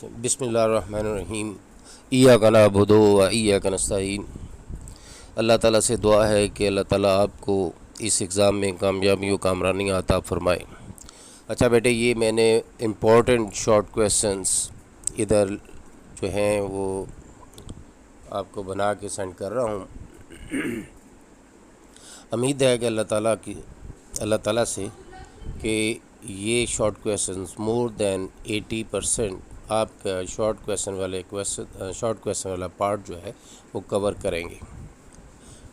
बिस्मिल्लाहिर्रहमानिर्रहीम। इय्याका नअबुदु व इय्याका नस्तईन। अल्लाह ताला से दुआ है कि अल्लाह ताला आपको इस एग्ज़ाम में कामयाबी व कामरानी अता फ़रमाए। अच्छा बेटे, ये मैंने इम्पोर्टेंट शॉर्ट क्वेश्चंस इधर जो हैं वो आपको बना के सेंड कर रहा हूँ। उम्मीद है कि अल्लाह ताला से कि ये शॉर्ट क्वेश्चंस मोर देन 80% आपका शॉर्ट क्वेश्चन वाला पार्ट जो है वो कवर करेंगे।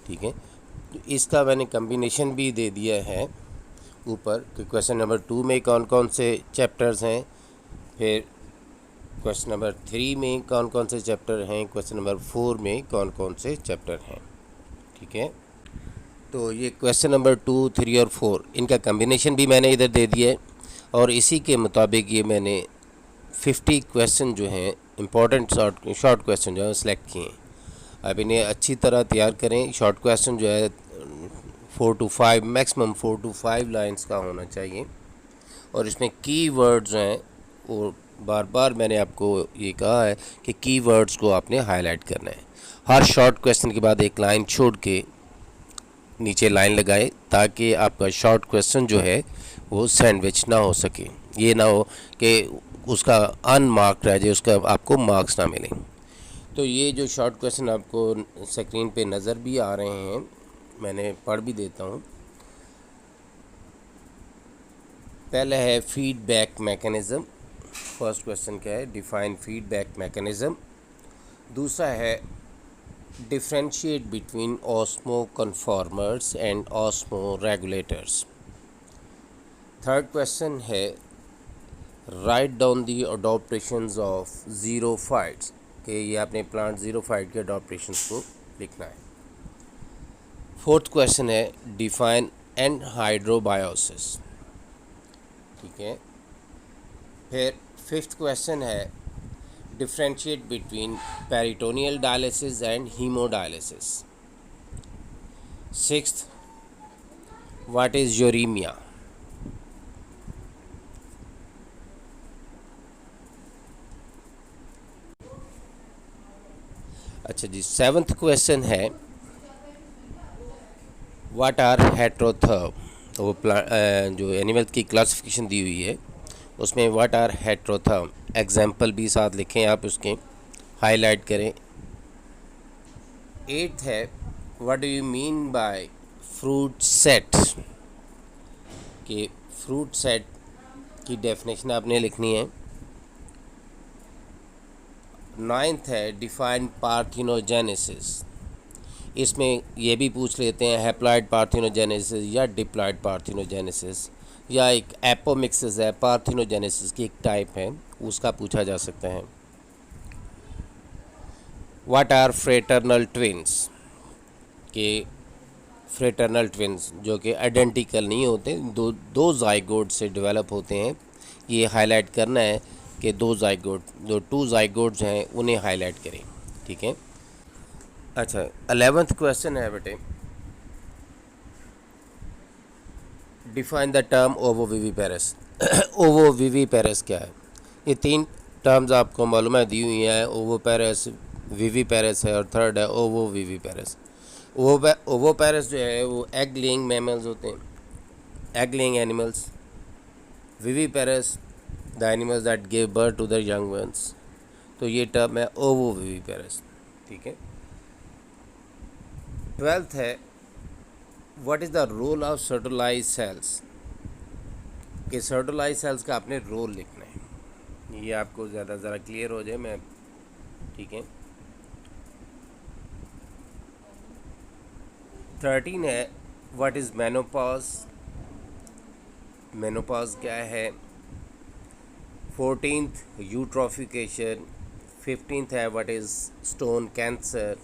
ठीक है, तो इसका मैंने कम्बिनेशन भी दे दिया है ऊपर कि क्वेश्चन नंबर 2 में कौन कौन से चैप्टर्स हैं, फिर क्वेश्चन नंबर 3 में कौन कौन से चैप्टर हैं, क्वेश्चन नंबर 4 में कौन कौन से चैप्टर हैं। ठीक है, तो ये क्वेश्चन नंबर 2, 3 और 4 इनका कम्बिनेशन भी मैंने इधर दे दिया है और इसी के मुताबिक ये मैंने 50 क्वेश्चन जो हैं इंपॉर्टेंट शॉर्ट क्वेश्चन जो है सेलेक्ट किए हैं। अब इन्हें अच्छी तरह तैयार करें। शॉर्ट क्वेश्चन जो है 4 to 5 मैक्सिमम 4 to 5 लाइंस का होना चाहिए और इसमें की वर्ड्स जो हैं वो बार बार मैंने आपको ये कहा है कि की वर्ड्स को आपने हाईलाइट करना है। हर शॉर्ट क्वेश्चन के बाद एक लाइन छोड़ के नीचे लाइन लगाए ताकि आपका शॉर्ट क्वेश्चन जो है वो सैंडविच ना हो सके। ये ना हो कि उसका अनमार्क रह जाए, उसका आपको मार्क्स ना मिले। तो ये जो शॉर्ट क्वेश्चन आपको स्क्रीन पे नज़र भी आ रहे हैं, मैंने पढ़ भी देता हूँ। पहला है फीडबैक मैकेनिज़्म। फर्स्ट क्वेश्चन क्या है? Define feedback mechanism. दूसरा है differentiate between osmo conformers and osmo regulators. Third question है राइट डाउन दी अडॉप्टेशंस ऑफ ज़ीरोफाइट्स, कि ये आपने प्लांट ज़ीरोफाइट के अडॉप्टेशंस को लिखना है। फोर्थ क्वेश्चन है डिफाइन एनहाइड्रोबायोसिस। ठीक है, फिर फिफ्थ क्वेश्चन है differentiate between peritoneal dialysis and haemodialysis. Sixth, what is uraemia. अच्छा जी, सेवन्थ क्वेश्चन है व्हाट आर हेट्रोथर्म। तो वो जो एनिमल की क्लासिफिकेशन दी हुई है उसमें व्हाट आर हेट्रोथर्म, एग्जाम्पल भी साथ लिखें आप, उसके हाईलाइट करें। एट्थ है what do you mean by fruit set, कि फ्रूट सेट की डेफिनेशन आपने लिखनी है। नाइन्थ है डिफाइन पार्थिनोजेनेसिस। इसमें ये भी पूछ लेते हैं हैप्लॉइड पार्थिनोजेनेसिस या डिप्लॉइड पार्थिनोजेनेसिस, या एक एपोमिक्सिस है, पार्थिनोजेनेसिस की एक टाइप है, उसका पूछा जा सकता है। व्हाट आर फ्रेटर्नल ट्विन्स, के फ्रेटर्नल ट्विन्स जो कि आइडेंटिकल नहीं होते, दो जाइगोट से डेवलप होते हैं। ये हाईलाइट करना है कि जो टू जाइगोट्स हैं उन्हें हाईलाइट करें। ठीक है, अच्छा 11th क्वेश्चन है बेटे define the term ovoviviparous. Ovoviviparous क्या है? ये तीन टर्म्स आपको मालूम है दी हुई हैं, ओवोपेरस, विविपेरस है और थर्ड है ओवोविविपेरस। ओवोपेरस जो है वो एग लेइंग मैमल्स होते हैं, egg laying animals. Viviparous the animals that give birth to the young ones. तो ये टर्म है ओवोविविपेरस। ठीक है, 12th है what is the role of Sertoli cells, कि सर्टोलाइज सेल्स का आपने रोल लिखना है। ये आपको ज़रा क्लियर हो जाए मैं। ठीक है, 13 है व्हाट इज़ मेनोपॉज, मेनोपॉज क्या है। 14th eutrophication. 15th है what is stone cancer.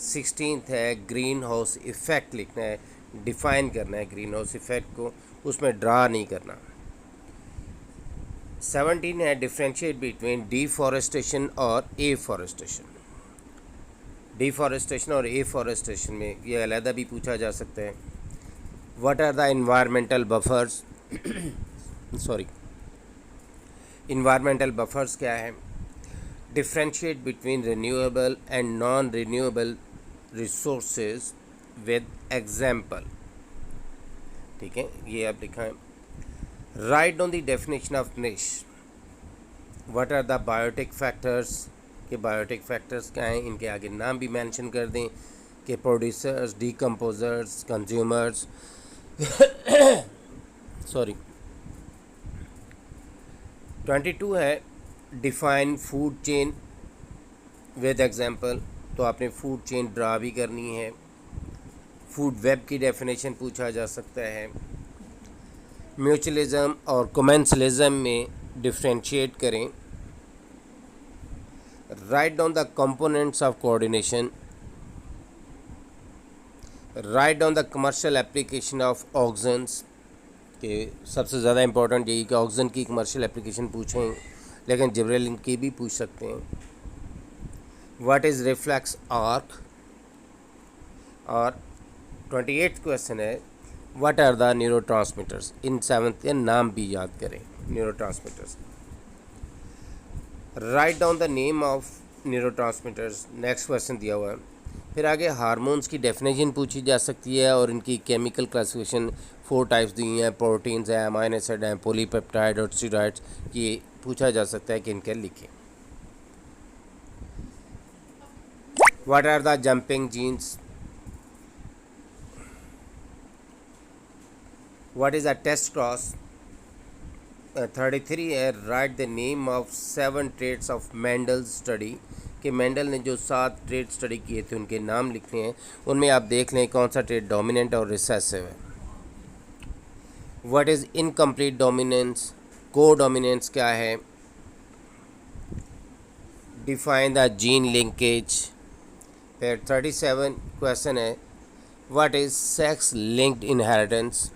16th है ग्रीन हाउस इफ़ेक्ट लिखना है, डिफ़ाइन करना है ग्रीन हाउस इफ़ेक्ट को, उसमें ड्रा नहीं करना। 17 है डिफ्रेंशिएट बिटवीन डिफॉरेस्टेशन और एफॉरेस्टेशन। डिफॉरेस्टेशन और एफॉरेस्टेशन में ये अलहदा भी पूछा जा सकता है। What are the environmental buffers, sorry environmental buffers क्या है। differentiate between renewable and non-renewable resources with example. ठीक है, ये आप लिखा है. Write down the definition of niche. What are the biotic factors? के biotic factors क्या हैं, इनके आगे नाम भी मेंशन कर दें कि प्रोड्यूसर्स, डिकम्पोजर्स, कंज्यूमर्स. सॉरी. 22 है define food chain with example. तो आपने फूड चेन ड्रा भी करनी है. फूड वेब की डेफिनेशन पूछा जा सकता है. म्यूचुअलिज्म और कमेंसलिज्म में डिफ्रेंशिएट करें. Write down the components of coordination. Write down the commercial application of auxins. के सबसे ज़्यादा इंपॉर्टेंट यही कि ऑक्सन की कमर्शियल एप्लीकेशन पूछें, लेकिन जिब्रेलिन की भी पूछ सकते हैं. What is reflex arc. और 28th क्वेश्चन है व्हाट आर द न्यूरोट्रांसमीटर्स. इन 7th के नाम भी याद करें neurotransmitters. Write down the name of neurotransmitters. Next question दिया हुआ है. फिर आगे हार्मोन्स की डेफिनेशन पूछी जा सकती है और इनकी केमिकल क्लासिफिकेशन 4 टाइप्स दी हैं. प्रोटीन्स हैं, अमाइनो एसिड हैं, पॉलीपेप्टाइड और स्टेरॉइड्स. ये पूछा जा सकता है कि इनके लिखें. What are the jumping genes. What is a test cross. 33 है write the name of 7 traits of Mendel's study. कि मेंडल ने जो 7 ट्रेड स्टडी किए थे उनके नाम लिखने हैं. उनमें आप देख लें कौन सा ट्रेड डोमिनेंट और रिसेसिव है. What is incomplete dominance. को डोमिनेंस क्या है. Define the gene linkage. फिर 37 क्वेश्चन है what is sex linked inheritance.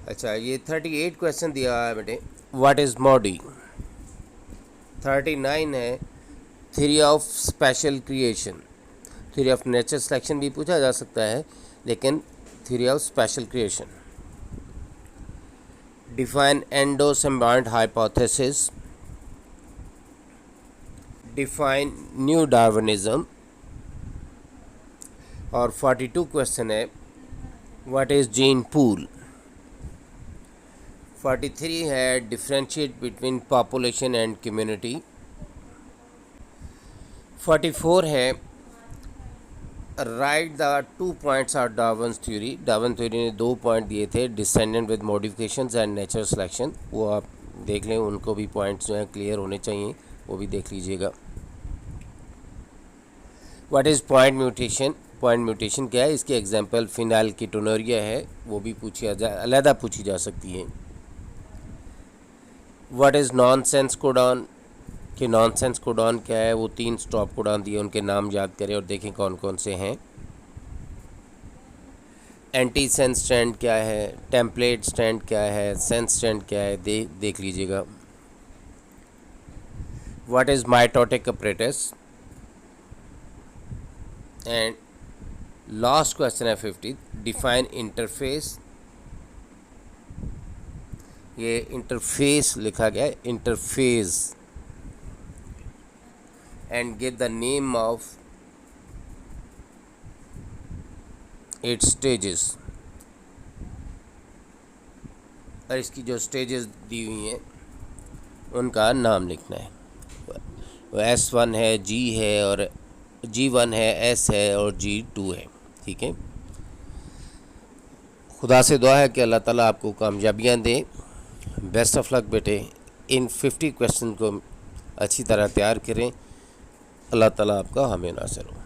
अच्छा, ये 38 क्वेश्चन दिया है बेटे. व्हाट इज़ मॉडी. 39 है theory of special creation. Theory of nature selection भी पूछा जा सकता है, लेकिन theory of special creation. Define endosymbiont hypothesis. Define new Darwinism. और 42 क्वेश्चन है व्हाट इज़ जीन पूल. 43 है differentiate between population and community. 44 है write the 2 points of Darwin's theory. Darwin theory ने 2 पॉइंट दिए थे, descendant with modifications and natural selection. वो आप देख लें, उनको भी पॉइंट्स जो हैं क्लियर होने चाहिए, वो भी देख लीजिएगा. What is point mutation. Point mutation क्या है, इसके एग्जांपल फिनाइल कीटोनूरिया है, वो भी अलहदा पूछी जा सकती है. What is nonsense codon. कि नॉनसेंस कोडॉन क्या है, वो 3 स्टॉप कोडॉन दिए, उनके नाम याद करें और देखें कौन कौन से हैं. एंटी सेंस स्ट्रैंड क्या है, टेम्पलेट स्ट्रैंड क्या है, सेंस स्ट्रैंड क्या है, देख लीजिएगा. What is mitotic apparatus. And last question है 50 डिफाइन इंटरफेस. ये इंटरफेस लिखा गया है, interface. And give the name of its stages. और इसकी जो स्टेजेस दी हुई हैं उनका नाम लिखना है. S1 है, G है और G1 है, S है और G2 है. ठीक है. खुदा से दुआ है कि अल्लाह ताला आपको कामयाबियाँ दे. बेस्ट ऑफ लक बेटे. इन 50 क्वेश्चन को अच्छी तरह तैयार करें. अल्लाह ताला आपका हामी नासिर हो.